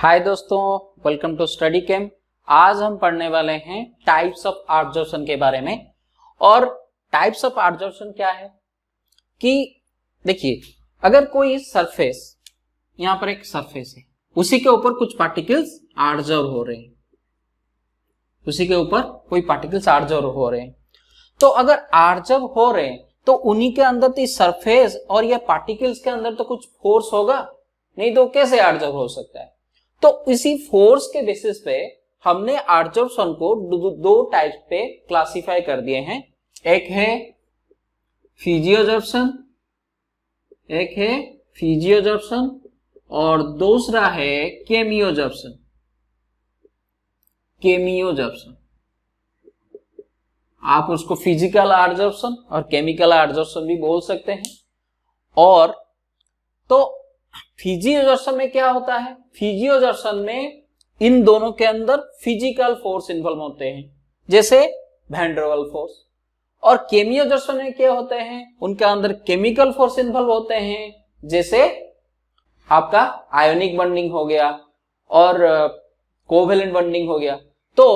हाय दोस्तों, welcome to study camp. आज हम पढ़ने वाले हैं टाइप्स ऑफ एब्जॉर्प्शन के बारे में। और टाइप्स ऑफ एब्जॉर्प्शन क्या है कि देखिए, अगर कोई सरफेस, यहां पर एक सरफेस है, उसी के ऊपर कुछ पार्टिकल्स एब्जॉर्ब हो रहे हैं, उसी के ऊपर कोई पार्टिकल्स एब्जॉर्ब हो रहे हैं, तो अगर एब्जॉर्ब हो रहे हैं तो उन्हीं के अंदर तो सरफेस और ये पार्टिकल्स के अंदर तो कुछ फोर्स होगा, नहीं तो कैसे एब्जॉर्ब हो सकता है। तो इसी फोर्स के बेसिस पे हमने एब्जॉर्प्शन को दो टाइप पे क्लासिफाई कर दिए हैं। एक है फिजियोजॉर्प्शन, एक है फिजियोजॉर्प्शन और दूसरा है केमियोजॉर्प्शन। केमियोजॉर्प्शन आप उसको फिजिकल एब्जॉर्प्शन और केमिकल एब्जॉर्प्शन भी बोल सकते हैं। और तो फिजियोजॉर्प्शन में क्या होता है, फिजियोजॉर्प्शन में इन दोनों के अंदर फिजिकल फोर्स इन्वॉल्व होते हैं, जैसे वैन डर वाल्स फोर्स। और केमियोजॉर्प्शन में क्या होते हैं, उनके अंदर केमिकल फोर्स इन्वॉल्व होते हैं, जैसे आपका आयोनिक बॉन्डिंग हो गया और कोवेलेंट बॉन्डिंग हो गया। तो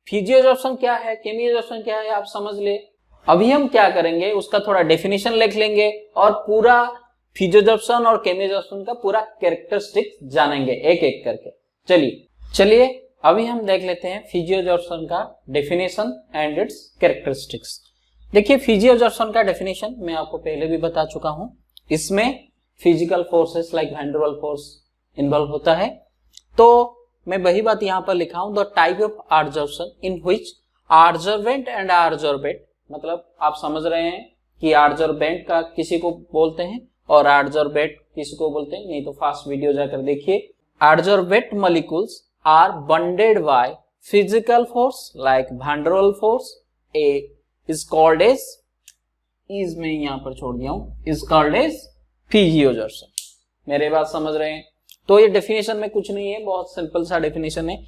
फिजियोजॉर्प्शन क्या है, केमियोजॉर्प्शन क्या है, आप समझ ले। अभी हम क्या करेंगे, उसका थोड़ा डेफिनेशन लिख लेंगे और पूरा फिजियोजॉर्प्शन और केमियोजॉर्प्शन का पूरा कैरेक्टरिस्टिक जानेंगे एक एक करके। चलिए अभी हम देख लेते हैं फिजियोजॉर्प्शन का डेफिनेशन एंड इट्स कैरेक्टरिस्टिक्स। देखिए, फिजियोजॉर्प्शन का डेफिनेशन मैं आपको पहले भी बता चुका हूं। इसमें physical forces like van der Waals force involve होता है। तो मैं वही बात यहां पर लिखा हूं, the type of absorption in which absorbent and absorbent, मतलब आप समझ रहे हैं कि एब्जॉर्बेंट का किसी को बोलते हैं और एब्जॉर्बेट किसी को बोलते हैं, नहीं तो फास्ट वीडियो जाकर देखिए। Adsorbate molecules are bonded by physical force like van der Waals force is called as, is में यहां पर छोड़ दिया हूं, इज कॉल्ड एज फिजियोजॉर्प्शन। मेरे बात समझ रहे हैं। तो ये डेफिनेशन में कुछ नहीं है, बहुत सिंपल सा डेफिनेशन है।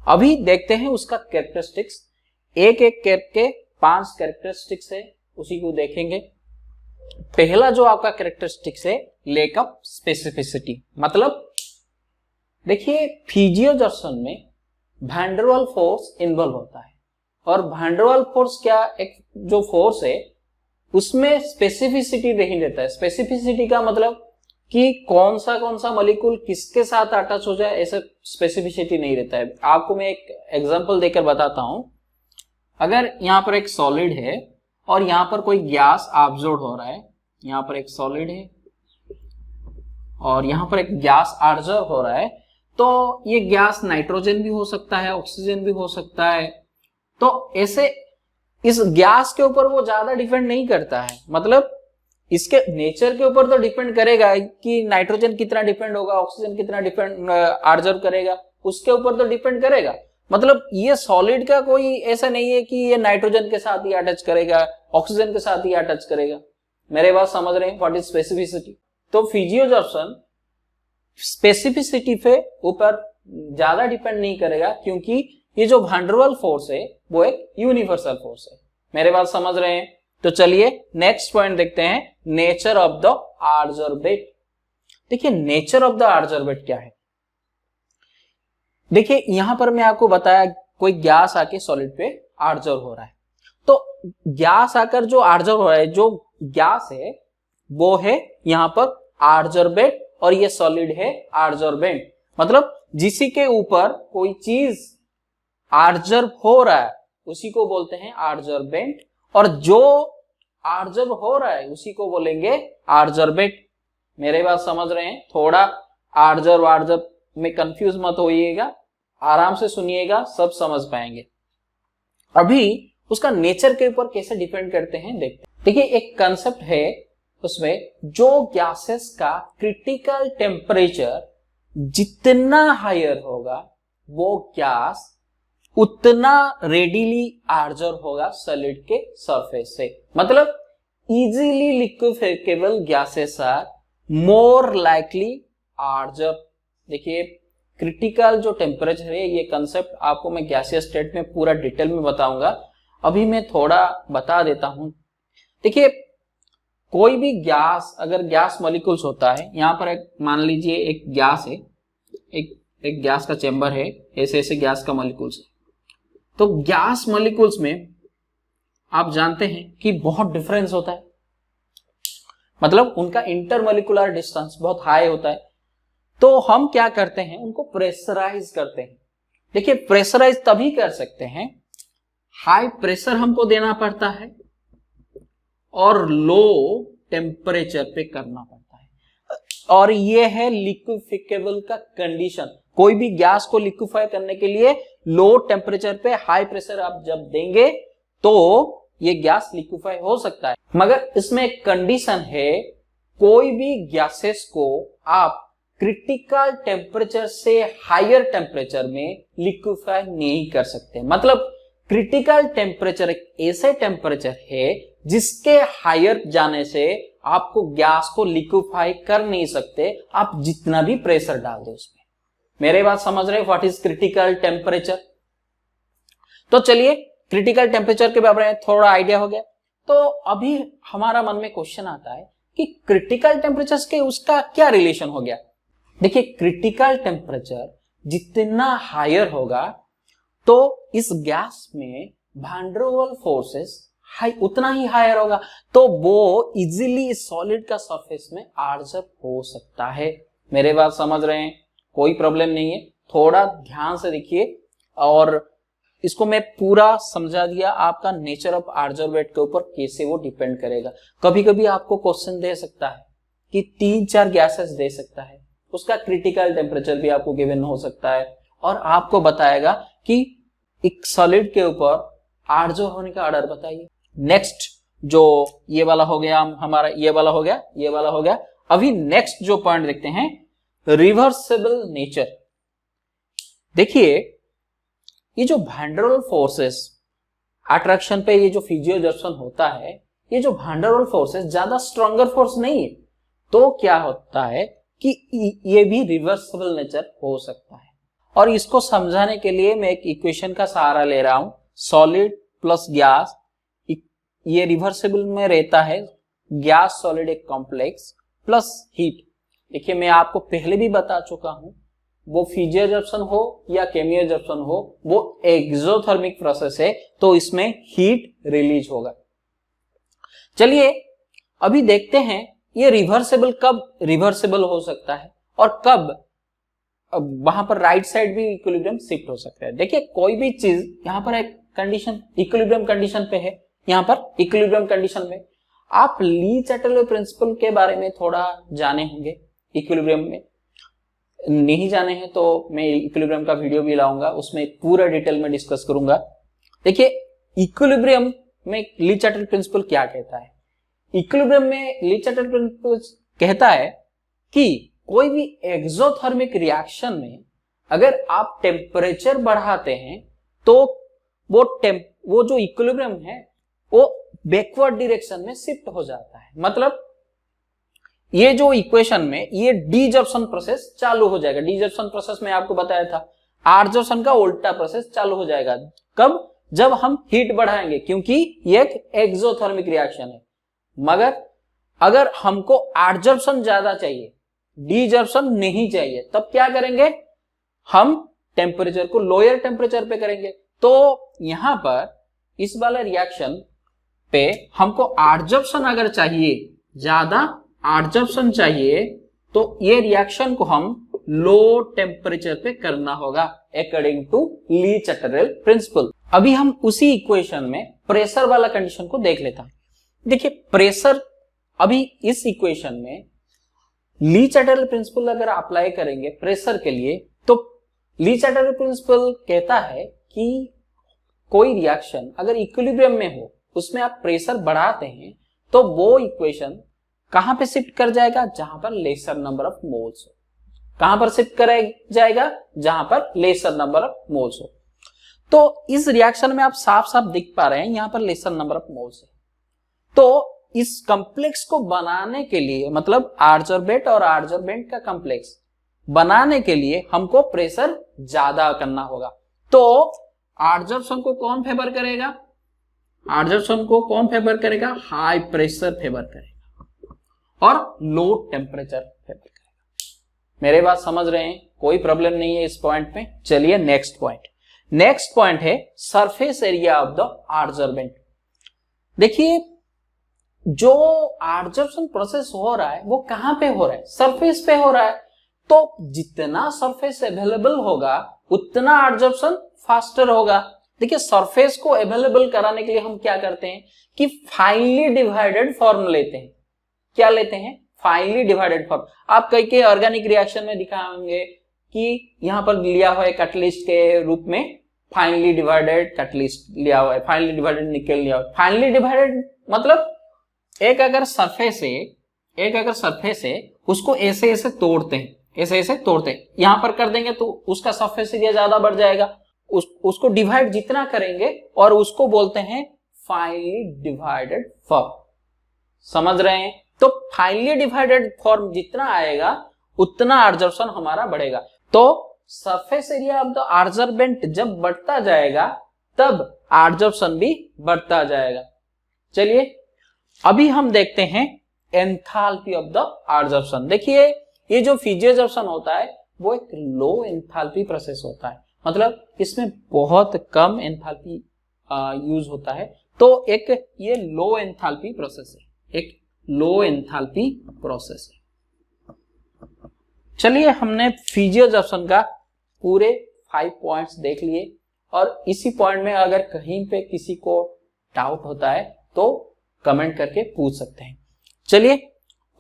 अभी देखते हैं उसका कैरेक्टरिस्टिक्स, एक एक करके 5 कैरेक्टरिस्टिक्स है, उसी को देखेंगे। पहला जो आपका कैरेक्टरिस्टिक्स है, लैक ऑफ स्पेसिफिसिटी। मतलब देखिए, फिजियोजॉर्प्शन में van der Waals force involve होता है और वैन डर वाल्स फोर्स क्या, एक जो फोर्स है उसमें स्पेसिफिसिटी नहीं रहता है। स्पेसिफिसिटी का मतलब कि कौन सा मॉलिक्यूल किसके साथ अटैच हो जाए, ऐसे स्पेसिफिसिटी नहीं रहता है। आपको मैं एक एग्जांपल देकर बताता हूं। अगर यहां पर एक सॉलिड है और यहां पर कोई गैस एब्जॉर्ब हो रहा है, यहां पर एक सॉलिड है और यहां पर एक गैस एब्जॉर्ब हो रहा है, तो ये गैस नाइट्रोजन भी हो सकता है, ऑक्सीजन भी हो सकता है। तो ऐसे इस गैस के ऊपर वो ज्यादा डिपेंड नहीं करता है, मतलब इसके नेचर के ऊपर तो डिपेंड करेगा कि नाइट्रोजन कितना डिपेंड होगा, ऑक्सीजन कितना डिपेंड एब्जॉर्ब करेगा, उसके ऊपर तो डिपेंड करेगा। मतलब ये सॉलिड का कोई ऐसा नहीं है कि ये नाइट्रोजन के साथ ही अटैच करेगा, ऑक्सीजन के साथ ही अटैच करेगा। मेरे बात समझ रहे हैं, व्हाट इज स्पेसिफिसिटी। तो फिजियोजॉर्प्शन स्पेसिफिसिटी पे ऊपर ज्यादा डिपेंड नहीं करेगा, क्योंकि ये जो वैन डर वाल्स फोर्स है वो एक यूनिवर्सल फोर्स है। मेरे बात समझ रहे हैं। तो चलिए नेक्स्ट पॉइंट देखते हैं, नेचर ऑफ द एब्जॉर्बेट। देखिए, नेचर ऑफ द एब्जॉर्बेट क्या है। देखिए, यहां पर मैं आपको बताया कोई गैस आके सॉलिड पे एब्जॉर्ब हो रहा है, तो गैस आकर जो एब्जॉर्ब हो रहा है, जो गैस है वो है यहां पर एब्जॉर्बेट और ये सॉलिड है एब्जॉर्बेंट। मतलब जिसी के ऊपर कोई चीज एब्जॉर्ब हो रहा है उसी को बोलते हैं एब्जॉर्बेंट, और जो एब्जॉर्ब हो रहा है उसी को बोलेंगे एब्जॉर्बेट। मेरे बात समझ रहे हैं। थोड़ा एब्जॉर्ब में कंफ्यूज मत होइएगा, आराम से सुनिएगा, सब समझ पाएंगे। अभी उसका नेचर के ऊपर कैसे डिपेंड करते हैं देखते हैं। देखिए, एक कंसेप्ट है उसमें, जो गैसेस का क्रिटिकल टेम्परेचर जितना हायर होगा वो गैस उतना रेडिली एब्जॉर्ब होगा सॉलिड के सरफेस से। मतलब easily liquefiable gases are more likely absorb. देखिए, क्रिटिकल जो टेम्परेचर है, ये कंसेप्ट आपको मैं गैसियस स्टेट में पूरा डिटेल में बताऊंगा, अभी मैं थोड़ा बता देता हूं। देखिए, कोई भी गैस, अगर गैस मॉलिक्यूल्स होता है, यहां पर एक मान लीजिए एक गैस है, एक गैस का चेंबर है, ऐसे ऐसे गैस का मॉलिक्यूल्स है। तो गैस मॉलिक्यूल्स में आप जानते हैं कि बहुत डिफरेंस होता है, मतलब उनका इंटरमोलिकुलर डिस्टेंस बहुत हाई होता है। तो हम क्या करते हैं, उनको प्रेशराइज करते हैं। देखिए प्रेशराइज तभी कर सकते हैं, हाई प्रेशर हमको देना पड़ता है और लो टेम्परेचर पे करना पड़ता है। और ये है लिक्विफिकेबल का कंडीशन। कोई भी गैस को लिक्विफाई करने के लिए लो टेम्परेचर पे हाई प्रेशर आप जब देंगे तो ये गैस लिक्विफाई हो सकता है। मगर इसमें एक कंडीशन है, कोई भी गैसेस को आप क्रिटिकल टेम्परेचर से हायर टेम्परेचर में लिक्विफाई नहीं कर सकते। मतलब क्रिटिकल टेम्परेचर एक ऐसे टेम्परेचर है जिसके हायर जाने से आपको गैस को लिक्विफाई कर नहीं सकते, आप जितना भी प्रेशर डाल दो उसमें। मेरे बात समझ रहे हैं, व्हाट इज क्रिटिकल टेम्परेचर? तो चलिए क्रिटिकल टेम्परेचर के बारे में थोड़ा आइडिया हो गया। तो अभी हमारा मन में क्वेश्चन आता है कि क्रिटिकल टेम्परेचर के उसका क्या रिलेशन हो गया। देखिए क्रिटिकल टेम्परेचर जितना हायर होगा तो इस गैस में वैन डर वाल्स फोर्सेस उतना ही हायर होगा, तो वो इजीली सॉलिड का सरफेस में एब्जॉर्ब हो सकता है। मेरे बात समझ रहे हैं, कोई प्रॉब्लम नहीं है। थोड़ा ध्यान से देखिए, और इसको मैं पूरा समझा दिया। आपका नेचर ऑफ एब्जॉर्बेट के ऊपर कैसे वो डिपेंड करेगा। कभी कभी आपको क्वेश्चन दे सकता है कि 3-4 गैसेस दे सकता है, उसका क्रिटिकल टेम्परेचर भी आपको गिवन हो सकता है, और आपको बताएगा कि एक सॉलिड के ऊपर एब्जॉर्ब होने का ऑर्डर बताइए। नेक्स्ट जो ये वाला हो गया हमारा, ये वाला हो गया, ये वाला हो गया। अभी नेक्स्ट जो पॉइंट देखते हैं, रिवर्सिबल नेचर। देखिए ये जो van der Waals forces attraction पे, ये जो फिजियोजर्सन होता है, ये जो वैन डर वाल्स फोर्सेस ज्यादा स्ट्रॉन्गर फोर्स नहीं है, तो क्या होता है कि ये भी रिवर्सिबल नेचर हो सकता है। और इसको समझाने के लिए मैं एक इक्वेशन का सहारा ले रहा हूं, सॉलिड प्लस गैस, ये रिवर्सिबल में रहता है, गैस सॉलिड एक कॉम्प्लेक्स प्लस हीट। देखिए मैं आपको पहले भी बता चुका हूं, वो फिजियोजर्सन हो या केमियोजर्सन हो, वो एक्सोथर्मिक प्रोसेस है, तो इसमें हीट रिलीज होगा। चलिए अभी देखते हैं ये रिवर्सिबल कब रिवर्सिबल हो सकता है और कब वहां पर राइट साइड भी इक्विलिब्रियम शिफ्ट हो सकता है। देखिए कोई भी चीज यहां पर एक कंडीशन इक्विलिब्रियम कंडीशन पे है, यहां पर इक्विलिब्रियम कंडीशन में आप ली चैटरले प्रिंसिपल के बारे में थोड़ा जाने होंगे। इक्विलिब्रियम में नहीं जाने हैं तो मैं इक्विलिब्रियम का वीडियो भी लाऊंगा, उसमें पूरा डिटेल में डिस्कस करूंगा। देखिए इक्विलिब्रियम में ली चैटरले प्रिंसिपल क्या कहता है। इक्विलिब्रियम में ली चैटरले प्रिंसिपल कहता है कि कोई भी एक्सोथर्मिक रिएक्शन में अगर आप टेम्परेचर बढ़ाते हैं तो वो जो इक्विलिब्रियम है वो बैकवर्ड डायरेक्शन में शिफ्ट हो जाता है। मतलब ये जो इक्वेशन में ये डीजॉर्प्शन प्रोसेस चालू हो जाएगा। डीजॉर्प्शन प्रोसेस में आपको बताया था, एडजॉर्प्शन का उल्टा प्रोसेस चालू हो जाएगा। कब? जब हम हीट बढ़ाएंगे, क्योंकि ये एक एक्सोथर्मिक रिएक्शन है। मगर अगर हमको एडजॉर्प्शन ज्यादा चाहिए, डीजॉर्प्शन नहीं चाहिए, तब क्या करेंगे, हम टेम्परेचर को लोअर टेम्परेचर पे करेंगे। तो यहां पर इस वाले रिएक्शन पे हमको एडजॉर्प्शन अगर चाहिए, ज्यादा एडजॉर्प्शन चाहिए, तो ये रिएक्शन को हम लो टेम्परेचर पे करना होगा अकॉर्डिंग टू ली चैटरले प्रिंसिपल। अभी हम उसी इक्वेशन में प्रेशर वाला कंडीशन को देख लेता है। देखिए प्रेशर, अभी इस इक्वेशन में ली चैटरले प्रिंसिपल अगर अप्लाई करेंगे प्रेशर के लिए, तो ली चैटरले प्रिंसिपल कहता है कि कोई रिएक्शन अगर इक्विलिब्रियम में हो, उसमें आप प्रेशर बढ़ाते हैं, तो वो इक्वेशन कहां पे शिफ्ट कर जाएगा, जहां पर लेसर नंबर ऑफ मोल्स हो। कहां पर शिफ्ट कर जाएगा, जहां पर लेसर नंबर ऑफ मोल्स हो। तो इस रिएक्शन में आप साफ साफ दिख पा रहे हैं, यहां पर लेसर नंबर ऑफ मोल्स है। तो इस कॉम्प्लेक्स को बनाने के लिए, मतलब एडजॉर्बेट और एडजॉर्बेंट का कॉम्प्लेक्स बनाने के लिए हमको प्रेशर ज्यादा करना होगा। तो एडजॉर्प्शन को कौन फेवर करेगा, एडजॉर्प्शन को कौन फेवर करेगा, हाई प्रेशर फेवर करेगा और लो टेम्परेचर फेवर करेगा। मेरे बात समझ रहे हैं, कोई प्रॉब्लम नहीं है इस पॉइंट में। चलिए नेक्स्ट पॉइंट है surface area of the adsorbent. देखिए जो एडजॉर्प्शन प्रोसेस हो रहा है वो कहां पे हो रहा है, सरफेस पे हो रहा है। तो जितना सरफेस अवेलेबल होगा उतना एडजॉर्प्शन फास्टर होगा। देखिए सरफेस को अवेलेबल कराने के लिए हम क्या करते हैं कि फाइनली डिवाइडेड फॉर्म लेते हैं। क्या लेते हैं? Finally divided form. आप कई ऑर्गेनिक रिएक्शन में दिखाएंगे कि यहां पर लिया हुआ है कैटलिस्ट के रूप में फाइनली डिवाइडेड कैटलिस्ट लिया हुआ है, फाइनली डिवाइडेड निकल लिया हुआ है। फाइनली डिवाइडेड मतलब एक अगर सरफेस है उसको ऐसे तोड़ते हैं, ऐसे तोड़ते हैं, यहां पर कर देंगे तो उसका सरफेस एरिया ज्यादा बढ़ जाएगा। उसको डिवाइड जितना करेंगे और उसको बोलते हैं फाइनली डिवाइडेड फॉर्म। समझ रहे हैं? तो फाइनली डिवाइडेड फॉर्म जितना आएगा उतना एडजॉर्प्शन हमारा बढ़ेगा। तो surface area of the adsorbent जब बढ़ता जाएगा तब एडजॉर्प्शन भी बढ़ता जाएगा। चलिए अभी हम देखते हैं एंथैल्पी ऑफ द एडजॉर्प्शन। देखिए ये जो फिजियोजॉर्प्शन होता है वो एक लो एंथैल्पी प्रोसेस होता है, मतलब इसमें बहुत कम एंथैल्पी यूज होता है। तो एक ये लो एंथैल्पी प्रोसेस है, एक लो एंथैल्पी प्रोसेस है। चलिए हमने फिजियोजॉर्प्शन का पूरे 5 पॉइंट्स देख लिए और इसी पॉइंट में अगर कहीं पे किसी को डाउट होता है तो कमेंट करके पूछ सकते हैं। चलिए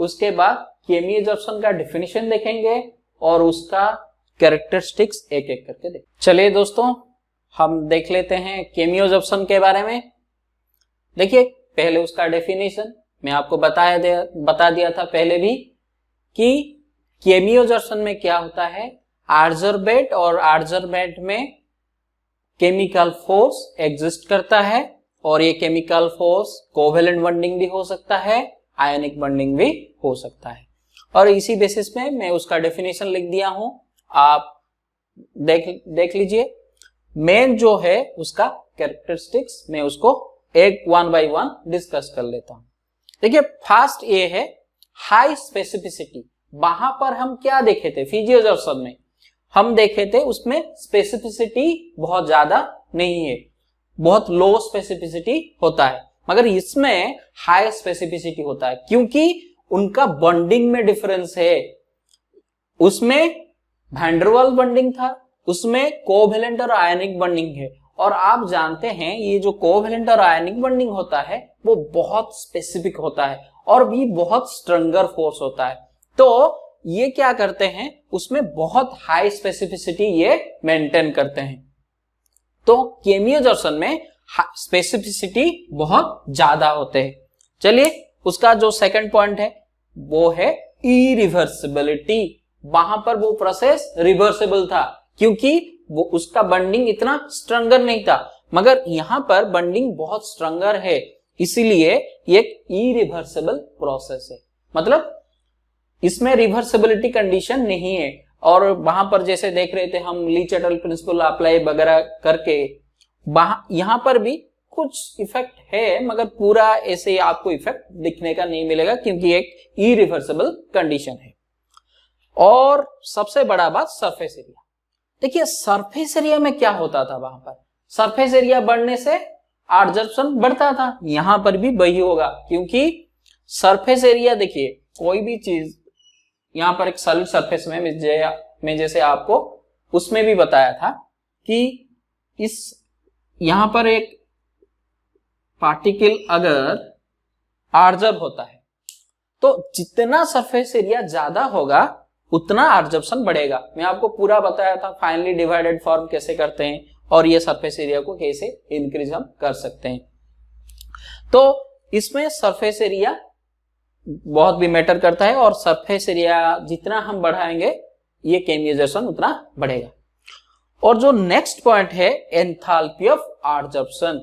उसके बाद केमियोजॉर्प्शन का डेफिनेशन देखेंगे और उसका कैरेक्टरिस्टिक्स एक एक करके देखेंगे। चलिए दोस्तों हम देख लेते हैं केमियोजॉर्प्शन के बारे में। देखिए पहले उसका डेफिनेशन मैं आपको बता दिया था पहले भी कि केमियोजॉर्प्शन में क्या होता है, एडजॉर्बेंट और एडजॉर्बेंट में केमिकल फोर्स एग्जिस्ट करता है और ये केमिकल फोर्स कोवेलेंट बॉन्डिंग भी हो सकता है, आयनिक बॉन्डिंग भी हो सकता है। और इसी बेसिस में मैं उसका डेफिनेशन लिख दिया हूं, आप देख लीजिए। मेन जो है उसका कैरेक्टरिस्टिक्स मैं उसको एक 1 by 1 डिस्कस कर लेता हूं। देखिए फर्स्ट ये है हाई स्पेसिफिसिटी। वहां पर हम क्या देखे थे फिजियोजॉर्प्शन में, हम देखे थे उसमें स्पेसिफिसिटी बहुत ज्यादा नहीं है, बहुत लो स्पेसिफिसिटी होता है, मगर इसमें हाई स्पेसिफिसिटी होता है क्योंकि उनका बॉन्डिंग में डिफरेंस है। उसमें वैन डेर वाल्स बॉन्डिंग था, उसमें कोवेलेंट और आयनिक बॉन्डिंग है। और आप जानते हैं ये जो कोवेलेंट और आयनिक बॉन्डिंग होता है वो बहुत स्पेसिफिक होता है और भी बहुत स्ट्रॉन्गर फोर्स होता है। तो ये क्या करते हैं, उसमें बहुत हाई स्पेसिफिसिटी ये मेंटेन करते हैं। तो केमियोजॉर्प्शन में स्पेसिफिसिटी बहुत ज्यादा होते हैं। चलिए उसका जो सेकंड पॉइंट है वो है इरिवर्सिबिलिटी। वहां पर वो प्रोसेस रिवर्सिबल था क्योंकि वो उसका बॉन्डिंग इतना स्ट्रॉन्गर नहीं था, मगर यहां पर बॉन्डिंग बहुत स्ट्रॉन्गर है, इसीलिए ये एक इरिवर्सिबल प्रोसेस है। मतलब इसमें रिवर्सिबिलिटी कंडीशन नहीं है। और वहां पर जैसे देख रहे थे हम लीचेटल प्रिंसिपल अप्लाई वगैरह करके, यहां पर भी कुछ इफेक्ट है मगर पूरा ऐसे आपको इफेक्ट दिखने का नहीं मिलेगा क्योंकि एक इरिवर्सिबल कंडीशन है। और सबसे बड़ा बात सरफेस एरिया। देखिए सरफेस एरिया में क्या होता था, वहां पर सरफेस एरिया बढ़ने से एडजॉर्प्शन बढ़ता था, यहां पर भी वही होगा क्योंकि सरफेस एरिया, देखिए कोई भी चीज यहां पर एक सॉलिड सरफेस में जैसे आपको उसमें भी बताया था कि इस यहां पर एक पार्टिकल अगर एडजॉर्ब होता है तो जितना सरफेस एरिया ज्यादा होगा उतना एडजॉर्प्शन बढ़ेगा। मैं आपको पूरा बताया था फाइनली डिवाइडेड फॉर्म कैसे करते हैं और ये सरफेस एरिया को कैसे इंक्रीज हम कर सकते हैं। तो इसमें सरफेस एरिया बहुत भी मैटर करता है और सरफेस एरिया जितना हम बढ़ाएंगे ये केमियोजॉर्प्शन उतना बढ़ेगा। और जो नेक्स्ट पॉइंट है enthalpy of adsorption.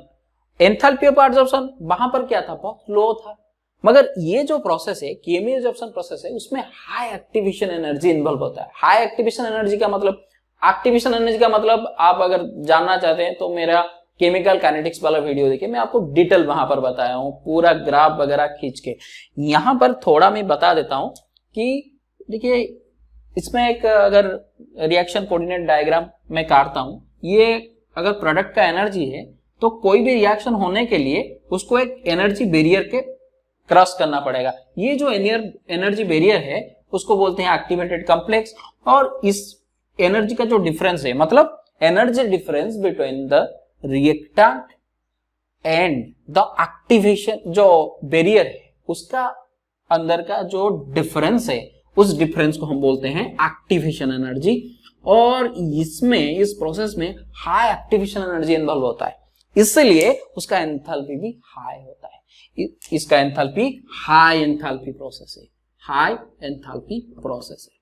Enthalpy of adsorption वहां पर क्या था, बहुत लो था, मगर ये जो प्रोसेस है केमियोजॉर्प्शन प्रोसेस है उसमें हाई एक्टिवेशन एनर्जी इन्वॉल्व होता है। हाई एक्टिवेशन एनर्जी का मतलब, एक्टिवेशन एनर्जी का मतलब आप अगर जानना चाहते हैं तो मेरा केमिकल काइनेटिक्स वाला वीडियो देखिए, मैं आपको डिटेल वहां पर बताया हूं पूरा ग्राफ वगैरह खींच के। यहां पर थोड़ा मैं बता देता हूं कि देखिए इसमें एक अगर रिएक्शन कोऑर्डिनेट डायग्राम मैं काटता हूं, ये अगर प्रोडक्ट का एनर्जी है तो कोई भी रिएक्शन होने के लिए उसको एक एनर्जी बैरियर के क्रॉस करना पड़ेगा। ये जो एनर्जी बैरियर है उसको बोलते हैं एक्टिवेटेड कॉम्प्लेक्स। और इस एनर्जी का जो डिफरेंस है, मतलब energy difference between the reactant and the activation, जो बैरियर है उसका अंदर का जो डिफरेंस है, उस डिफरेंस को हम बोलते हैं एक्टिवेशन एनर्जी। और इसमें, इस प्रोसेस में हाई एक्टिवेशन एनर्जी इन्वॉल्व होता है, इसलिए उसका एंथैल्पी भी हाई होता है। इसका एंथैल्पी हाई एंथैल्पी प्रोसेस है, हाई एंथैल्पी प्रोसेस है।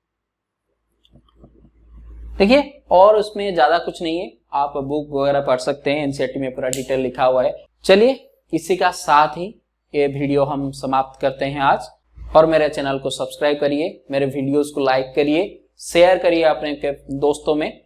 देखिए, और उसमें ज्यादा कुछ नहीं है, आप बुक वगैरह पढ़ सकते हैं, एनसीईआरटी में पूरा डिटेल लिखा हुआ है। चलिए, इसी का साथ ही ये वीडियो हम समाप्त करते हैं आज। और मेरे चैनल को सब्सक्राइब करिए, मेरे वीडियोस को लाइक करिए, शेयर करिए अपने दोस्तों में।